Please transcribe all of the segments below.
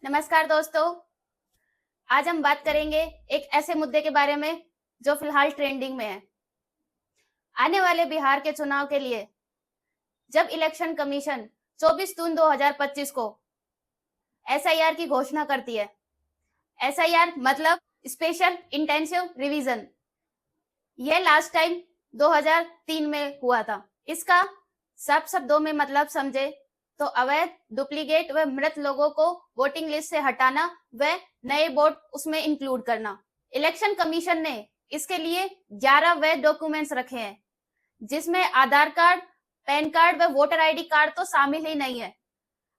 नमस्कार दोस्तों। आज हम बात करेंगे एक ऐसे मुद्दे के बारे में जो फिलहाल ट्रेंडिंग में है। आने वाले बिहार के चुनाव के लिए जब इलेक्शन कमीशन 24 जून 2025 को एसआईआर की घोषणा करती है। एसआईआर मतलब स्पेशल इंटेंसिव रिवीजन। यह लास्ट टाइम 2003 में हुआ था। इसका साफ शब्दों में मतलब समझे तो अवैध, डुप्लीकेट व मृत लोगों को वोटिंग लिस्ट से हटाना व नए वोट उसमें इंक्लूड करना। इलेक्शन कमीशन ने इसके लिए 11 वैध डॉक्यूमेंट्स रखे हैं, जिसमें आधार कार्ड, पैन कार्ड व वोटर आईडी कार्ड तो शामिल ही नहीं है।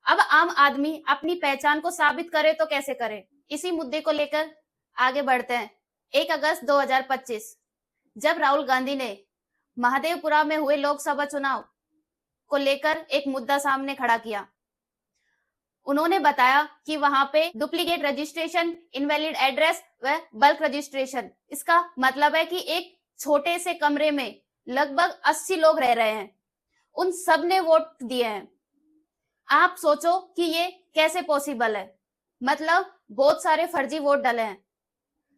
अब आम आदमी अपनी पहचान को साबित करे तो कैसे करे? इसी मुद्दे को लेकर आगे बढ़ते हैं। 1 अगस्त 2025 जब राहुल गांधी ने महादेवपुरा में हुए लोकसभा चुनाव को लेकर एक मुद्दा सामने खड़ा किया। उन्होंने बताया कि वहां पे डुप्लीकेट रजिस्ट्रेशन, इनवैलिड एड्रेस व बल्क रजिस्ट्रेशन। इसका मतलब है कि एक छोटे से कमरे में लगभग 80 लोग रह रहे हैं, उन सब ने वोट दिए हैं। आप सोचो कि ये कैसे पॉसिबल है। मतलब बहुत सारे फर्जी वोट डाले हैं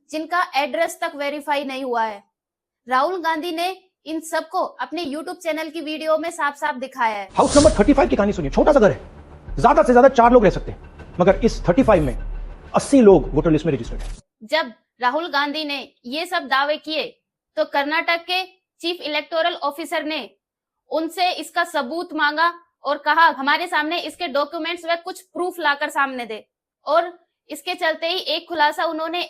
जिनका एड्रेस तक वेरीफाई नहीं हुआ है। राहुल गांधी ने इन सबको अपने YouTube चैनल की वीडियो में साफ साफ दिखाया है। हाउस नंबर 35 की कहानी सुनिए। छोटा सा घर है, ज्यादा से ज्यादा 4 लोग रह सकते हैं, मगर इस 35 में 80 लोग वोटर लिस्ट में रजिस्टर्ड हैं। जब राहुल गांधी ने ये सब दावे किए तो कर्नाटक के चीफ इलेक्टोरल ऑफिसर ने उनसे इसका सबूत मांगा और कहा हमारे सामने इसके डॉक्यूमेंट्स व कुछ प्रूफ लाकर सामने दे। और इसके चलते ही एक खुलासा उन्होंने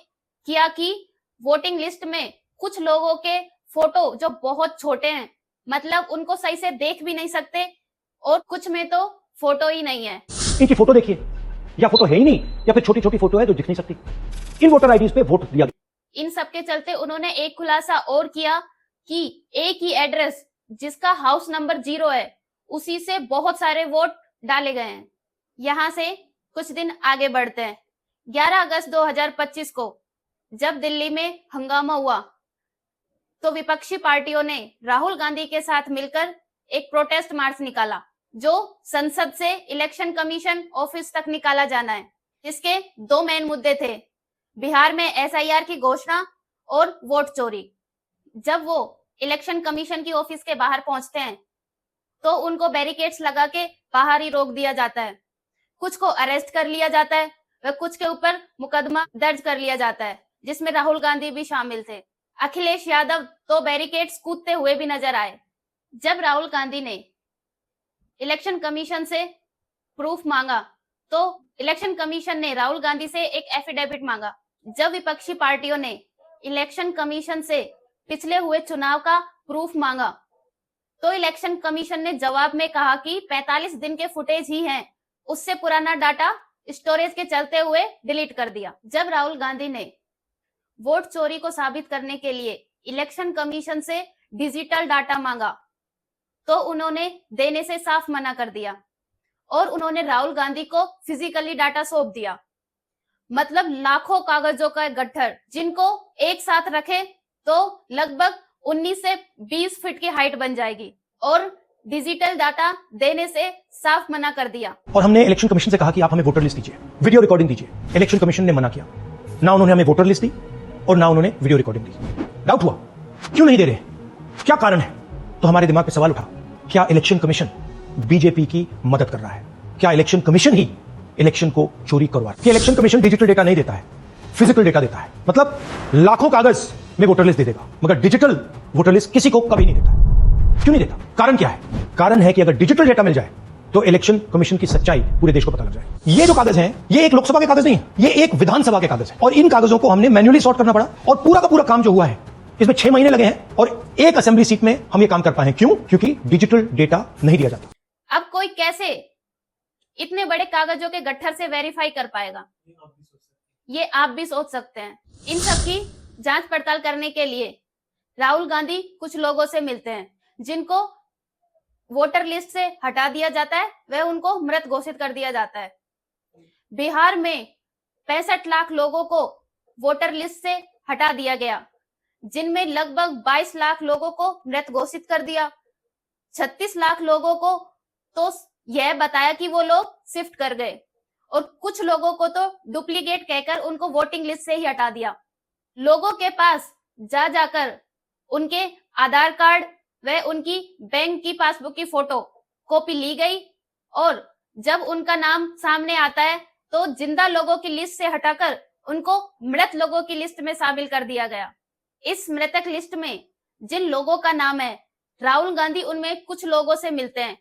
किया कि वोटिंग लिस्ट में कुछ लोगों के फोटो जो बहुत छोटे हैं, मतलब उनको सही से देख भी नहीं सकते, और कुछ में तो फोटो ही नहीं है। इनकी फोटो देखिए, या फोटो है ही नहीं या फिर छोटी छोटी फोटो है जो दिख नहीं सकती। इन वोटर आईडीज पे वोट दिया गया। इन सब के चलते उन्होंने एक खुलासा और किया कि एक ही एड्रेस जिसका हाउस नंबर 0 है, उसी से बहुत सारे वोट डाले गए हैं। यहां से कुछ दिन आगे बढ़ते हैं। 11 अगस्त 2025 को जब दिल्ली में हंगामा हुआ तो विपक्षी पार्टियों ने राहुल गांधी के साथ मिलकर एक प्रोटेस्ट मार्च निकाला, जो संसद से इलेक्शन कमीशन ऑफिस तक निकाला जाना है। इसके 2 मेन मुद्दे थे, बिहार में एसआईआर की घोषणा और वोट चोरी। जब वो इलेक्शन कमीशन की ऑफिस के बाहर पहुंचते हैं तो उनको बैरिकेड्स लगा के बाहर ही रोक दिया जाता है। कुछ को अरेस्ट कर लिया जाता है व कुछ के ऊपर मुकदमा दर्ज कर लिया जाता है, जिसमें राहुल गांधी भी शामिल थे। अखिलेश यादव तो बैरिकेड्स कूदते हुए भी नजर आए। जब राहुल गांधी ने इलेक्शन कमीशन से प्रूफ मांगा तो इलेक्शन कमीशन ने राहुल गांधी से एक एफिडेविट मांगा। जब विपक्षी पार्टियों ने इलेक्शन कमीशन से पिछले हुए चुनाव का प्रूफ मांगा तो इलेक्शन कमीशन ने जवाब में कहा कि 45 दिन के फुटेज ही हैं, उससे पुराना डाटा स्टोरेज के चलते हुए डिलीट कर दिया। जब राहुल गांधी ने वोट चोरी को साबित करने के लिए इलेक्शन कमीशन से डिजिटल डाटा मांगा तो उन्होंने देने से साफ मना कर दिया और उन्होंने राहुल गांधी को फिजिकली डाटा सौंप दिया। मतलब लाखों कागजों का गट्ठर, जिनको एक साथ रखे तो लगभग 19 से 20 फीट की हाइट बन जाएगी, और डिजिटल डाटा देने से साफ मना कर दिया। और हमने इलेक्शन कमीशन से कहा कि आप हमें वोटर लिस्ट दीजिए, वीडियो रिकॉर्डिंग दीजिए। इलेक्शन कमीशन ने मना किया। ना उन्होंने हमें वोटर लिस्ट दी और ना उन्होंने वीडियो रिकॉर्डिंग दी। डाउट हुआ क्यों नहीं दे रहे, क्या कारण है? तो हमारे दिमाग पे सवाल उठा, क्या इलेक्शन कमीशन बीजेपी की मदद कर रहा है? क्या इलेक्शन कमीशन ही इलेक्शन को चोरी करवा रहा है? इलेक्शन कमीशन डिजिटल डेटा नहीं देता है, फिजिकल डेटा देता है। मतलब लाखों कागज में वोटर लिस्ट दे देगा, मगर डिजिटल वोटर लिस्ट किसी को कभी नहीं देता। क्यों नहीं देता? कारण क्या है? कारण है कि अगर डिजिटल डेटा मिल जाए तो इलेक्शन कमीशन की सच्चाई पूरे देश को पता लग जाए। ये जो कागज हैं, ये एक लोकसभा के कागज नहीं है, ये एक विधानसभा के कागज है, और इन कागजों को हमने मैन्युअली सॉर्ट करना पड़ा, और पूरा का पूरा काम जो हुआ है इसमें 6 महीने लगे हैं, और एक असेंबली सीट में हम ये काम कर पाए हैं। क्यों? क्योंकि डिजिटल डेटा नहीं दिया जाता। अब कोई कैसे इतने बड़े कागजों के गट्ठर से वेरीफाई कर पाएगा? ये आप भी सोच सकते हैं। इन सब की जांच पड़ताल करने के लिए राहुल गांधी कुछ लोगों से मिलते हैं, जिनको वोटर लिस्ट से हटा दिया जाता है, वह उनको मृत घोषित कर दिया जाता है। बिहार में 65 लाख लोगों को वोटर लिस्ट से हटा दिया गया, जिनमें लगभग 22 लाख लोगों को मृत घोषित कर दिया। 36 लाख लोगों को तो यह बताया कि वो लोग शिफ्ट कर गए, और कुछ लोगों को तो डुप्लीकेट कहकर उनको वोटिंग लिस्ट से ही हटा दिया। लोगों के पास जा जाकर उनके आधार कार्ड व उनकी बैंक की पासबुक की फोटो कॉपी ली गई और जब उनका नाम सामने आता है तो जिंदा लोगों की लिस्ट से हटाकर उनको मृत लोगों की लिस्ट में शामिल कर दिया गया। इस मृतक लिस्ट में जिन लोगों का नाम है, राहुल गांधी उनमें कुछ लोगों से मिलते हैं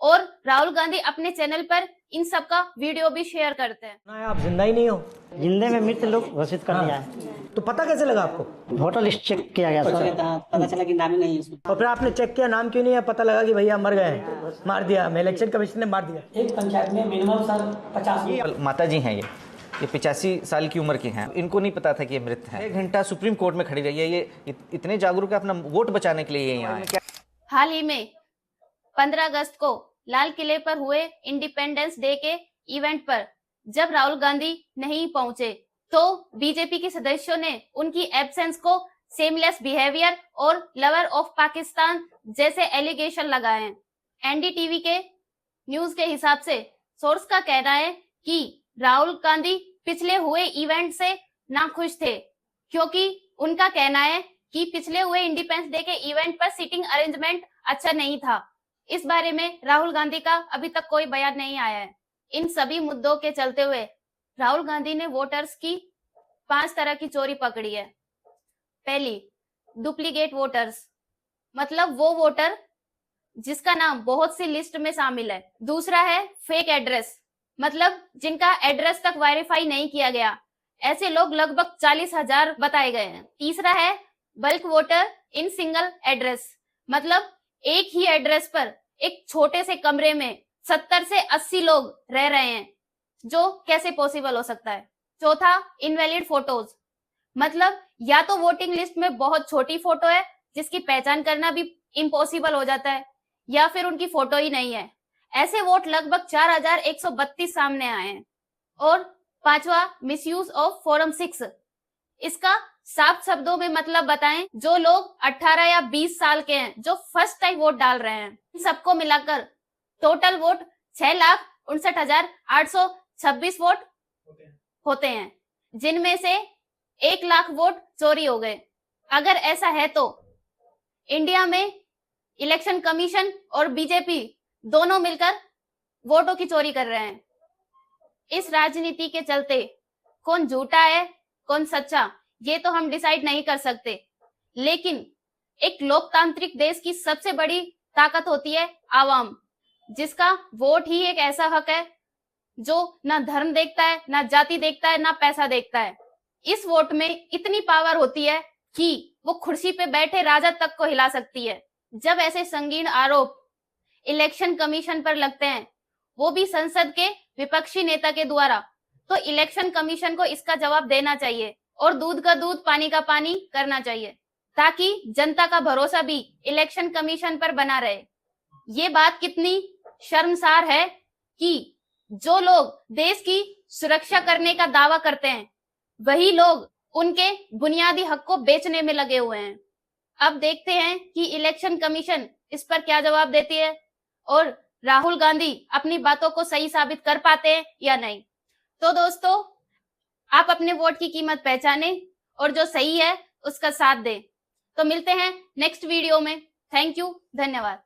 और राहुल गांधी अपने चैनल पर इन सब का वीडियो भी शेयर करते हैं। ना आप जिंदा ही नहीं हो। जिंदे में मृत लोग घोषित कर दिया है। तो पता कैसे लगा आपको? वोटर लिस्ट चेक किया गया सर। पता चला कि नाम ही नहीं है इसमें। और फिर आपने चेक किया, नाम क्यों नहीं है? पता लगा कि भैया मर गए हैं, मार दिया, मैं इलेक्शन कमीशन ने मार दिया। एक पंचायत में मिनिमम सर 50 माता जी हैं ये 85 साल की उम्र की हैं। इनको नहीं पता था कि ये मृत हैं। 1 घंटा सुप्रीम कोर्ट में खड़ी रही है। ये इतने जागरूक है, अपना वोट बचाने के लिए ये यहाँ है। हाल ही में 15 अगस्त को लाल किले पर हुए इंडिपेंडेंस डे के इवेंट पर जब राहुल गांधी नहीं पहुंचे तो बीजेपी के सदस्यों ने उनकी एब्सेंस को सेमलेस बिहेवियर और लवर ऑफ पाकिस्तान जैसे एलिगेशन लगाए हैं। एनडीटीवी के न्यूज के हिसाब से सोर्स का कहना है कि राहुल गांधी पिछले हुए इवेंट से नाखुश थे क्योंकि उनका कहना है कि पिछले हुए इंडिपेंडेंस डे के इवेंट पर सीटिंग अरेंजमेंट अच्छा नहीं था। इस बारे में राहुल गांधी का अभी तक कोई बयान नहीं आया है। इन सभी मुद्दों के चलते हुए राहुल गांधी ने वोटर्स की 5 तरह की चोरी पकड़ी है। पहली, डुप्लीकेट वोटर्स, मतलब वो वोटर जिसका नाम बहुत सी लिस्ट में शामिल है। दूसरा है फेक एड्रेस, मतलब जिनका एड्रेस तक वेरीफाई नहीं किया गया। ऐसे लोग लगभग 40,000 बताए गए हैं। तीसरा है bulk voter in single address, मतलब एक ही एड्रेस पर एक छोटे से कमरे में 70 से 80 लोग रह रहे हैं, जो कैसे पॉसिबल हो सकता है। चौथा, इनवैलिड फोटोज, मतलब या तो वोटिंग लिस्ट में बहुत छोटी फोटो है जिसकी पहचान करना भी इम्पॉसिबल हो जाता है, या फिर उनकी फोटो ही नहीं है। ऐसे वोट लगभग 4132 सामने आए हैं। और पांचवा, मिसयूज ऑफ फॉर्म 6, इसका साफ शब्दों में मतलब बताएं, जो लोग 18 या 20 साल के हैं जो फर्स्ट टाइम वोट डाल रहे हैं, इन सबको मिलाकर टोटल वोट 6,59,826 वोट होते हैं, जिनमें से 1 लाख वोट चोरी हो गए। अगर ऐसा है तो इंडिया में इलेक्शन कमीशन और बीजेपी दोनों मिलकर वोटों की चोरी कर रहे हैं। इस राजनीति के चलते कौन झूठा है कौन सच्चा, ये तो हम डिसाइड नहीं कर सकते, लेकिन एक लोकतांत्रिक देश की सबसे बड़ी ताकत होती है आवाम, जिसका वोट ही एक ऐसा हक है जो ना धर्म देखता है, ना जाति देखता है, ना पैसा देखता है। इस वोट में इतनी पावर होती है कि वो कुर्सी पे बैठे राजा तक को हिला सकती है। जब ऐसे संगीन आरोप इलेक्शन कमीशन पर लगते हैं, वो भी संसद के विपक्षी नेता के द्वारा, तो इलेक्शन कमीशन को इसका जवाब देना चाहिए और दूध का दूध पानी का पानी करना चाहिए, ताकि जनता का भरोसा भी इलेक्शन कमीशन पर बना रहे। ये बात कितनी शर्मसार है कि जो लोग देश की सुरक्षा करने का दावा करते हैं, वही लोग उनके बुनियादी हक को बेचने में लगे हुए हैं। अब देखते हैं कि इलेक्शन कमीशन इस पर क्या जवाब देती है और राहुल गांधी अपनी बातों को सही साबित कर पाते हैं या नहीं। तो दोस्तों, आप अपने वोट की कीमत पहचाने और जो सही है उसका साथ दें। तो मिलते हैं नेक्स्ट वीडियो में। थैंक यू, धन्यवाद।